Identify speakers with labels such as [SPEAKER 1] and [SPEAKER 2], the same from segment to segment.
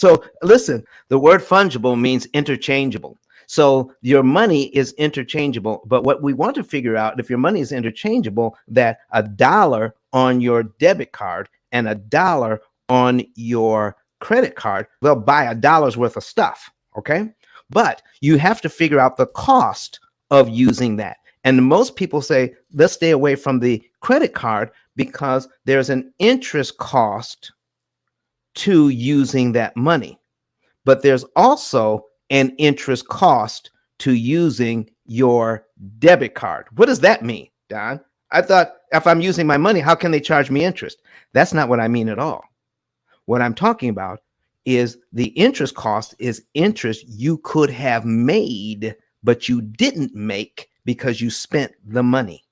[SPEAKER 1] So listen, the word fungible means interchangeable. So your money is interchangeable. But what we want to figure out, if your money is interchangeable, that $1 on your debit card and $1 on your credit card will buy $1 worth of stuff. Okay. But you have to figure out the cost of using that. And most people say, let's stay away from the credit card because there's an interest cost to using that money. But there's also an interest cost to using your debit card. What does that mean, Don? I thought if I'm using my money, how can they charge me interest? That's not what I mean at all. What I'm talking about is the interest cost is interest you could have made, but you didn't make because you spent the money.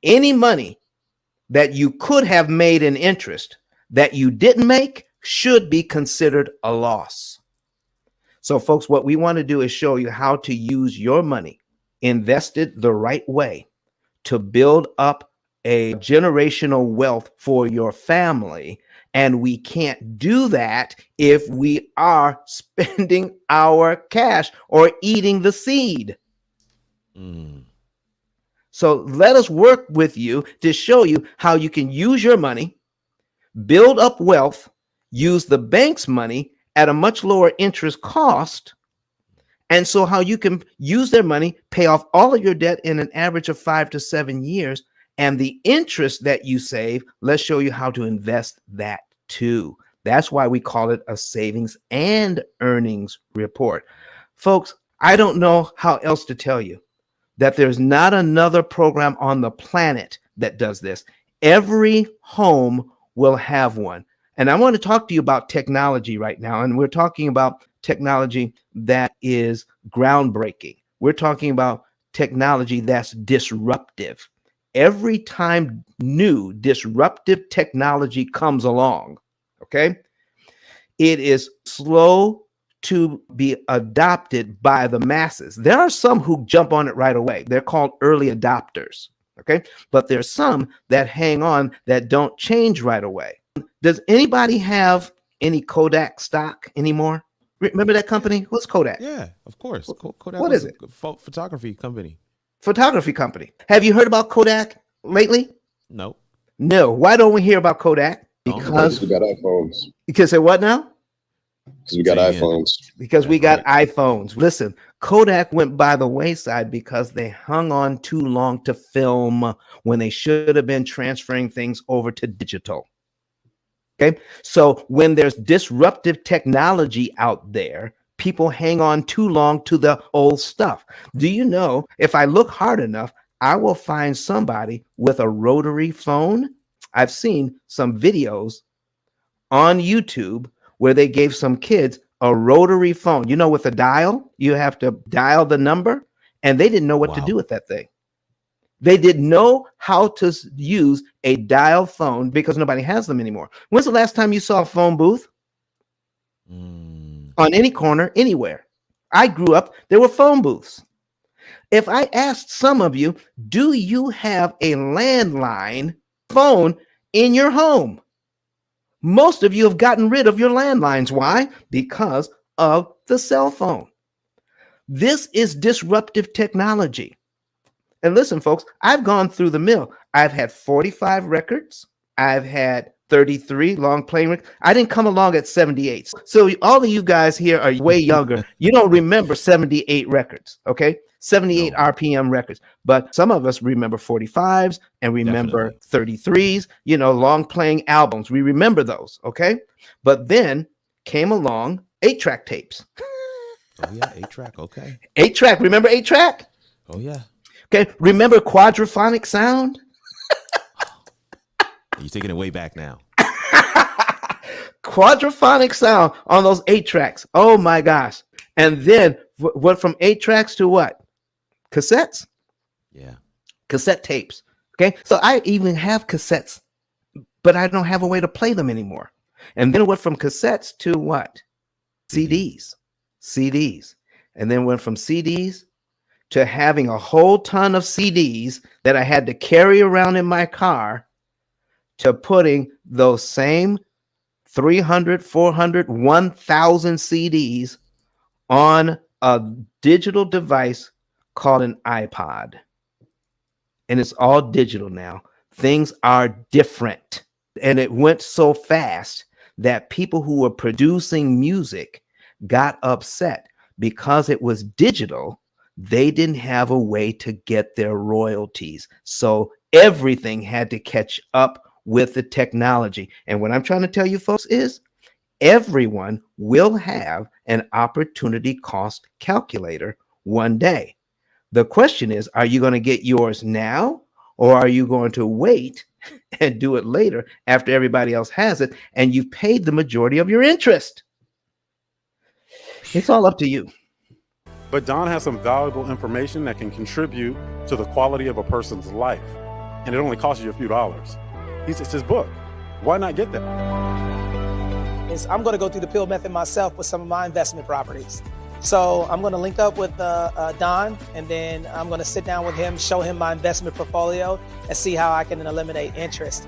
[SPEAKER 1] Any money that you could have made in interest that you didn't make should be considered a loss. So, folks, what we want to do is show you how to use your money invested the right way to build up a generational wealth for your family. And we can't do that if we are spending our cash or eating the seed. So let us work with you to show you how you can use your money, build up wealth, use the bank's money at a much lower interest cost. And so how you can use their money, pay off all of your debt in an average of 5 to 7 years. And the interest that you save, let's show you how to invest that too. That's why we call it a savings and earnings report. Folks, I don't know how else to tell you that there's not another program on the planet that does this. Every home will have one. And I want to talk to you about technology right now. And we're talking about technology that is groundbreaking. We're talking about technology that's disruptive. Every time new disruptive technology comes along, okay, it is slow to be adopted by the masses. There are some who jump on it right away. They're called early adopters, okay? But there's some that hang on that don't change right away. Does anybody have any Kodak stock anymore? Remember that company? What's Kodak?
[SPEAKER 2] Yeah, of course. Kodak
[SPEAKER 1] what
[SPEAKER 2] was
[SPEAKER 1] is it?
[SPEAKER 2] a photography company.
[SPEAKER 1] Photography company. Have you heard about Kodak lately?
[SPEAKER 2] No.
[SPEAKER 1] No. Why don't we hear about Kodak?
[SPEAKER 3] Because we got iPhones.
[SPEAKER 1] Because say what now?
[SPEAKER 3] Because we got iPhones.
[SPEAKER 1] Because we got iPhones. Listen, Kodak went by the wayside because they hung on too long to film when they should have been transferring things over to digital. Okay, so when there's disruptive technology out there, people hang on too long to the old stuff. Do you know, if I look hard enough, I will find somebody with a rotary phone. I've seen some videos on YouTube where they gave some kids a rotary phone. You know, with a dial, you have to dial the number, and they didn't know what to do with that thing. They didn't know how to use a dial phone because nobody has them anymore. When's the last time you saw a phone booth? On any corner, anywhere. I grew up, there were phone booths. If I asked some of you, do you have a landline phone in your home? Most of you have gotten rid of your landlines. Why? Because of the cell phone. This is disruptive technology. And listen, folks, I've gone through the mill. I've had 45 records. I've had 33 long playing records. I didn't come along at 78. So all of you guys here are way younger. You don't remember 78 records, okay? 78 RPM records. But some of us remember 45s and remember 33s, you know, long playing albums. We remember those, okay? But then came along 8-track tapes.
[SPEAKER 2] Oh, yeah, 8-track, okay.
[SPEAKER 1] 8-track, remember 8-track?
[SPEAKER 2] Oh, yeah.
[SPEAKER 1] Okay, remember quadraphonic sound?
[SPEAKER 2] You're taking it way back now.
[SPEAKER 1] Quadraphonic sound on those 8-tracks. Oh my gosh. And then went from 8-tracks to what? Cassettes?
[SPEAKER 2] Yeah.
[SPEAKER 1] Cassette tapes. Okay, so I even have cassettes, but I don't have a way to play them anymore. And then it went from cassettes to what? CDs. And then went from CDs to having a whole ton of CDs that I had to carry around in my car, to putting those same 300, 400, 1,000 CDs on a digital device called an iPod. And it's all digital now. Things are different. And it went so fast that people who were producing music got upset because it was digital. They didn't have a way to get their royalties. So everything had to catch up with the technology. And what I'm trying to tell you folks is everyone will have an opportunity cost calculator one day. The question is, are you going to get yours now, or are you going to wait and do it later after everybody else has it and you've paid the majority of your interest? It's all up to you.
[SPEAKER 4] But Don has some valuable information that can contribute to the quality of a person's life. And it only costs you a few dollars. It's his book. Why not get that?
[SPEAKER 5] I'm going to go through the P.I.L.L method myself with some of my investment properties. So I'm going to link up with Don, and then I'm going to sit down with him, show him my investment portfolio, and see how I can eliminate interest.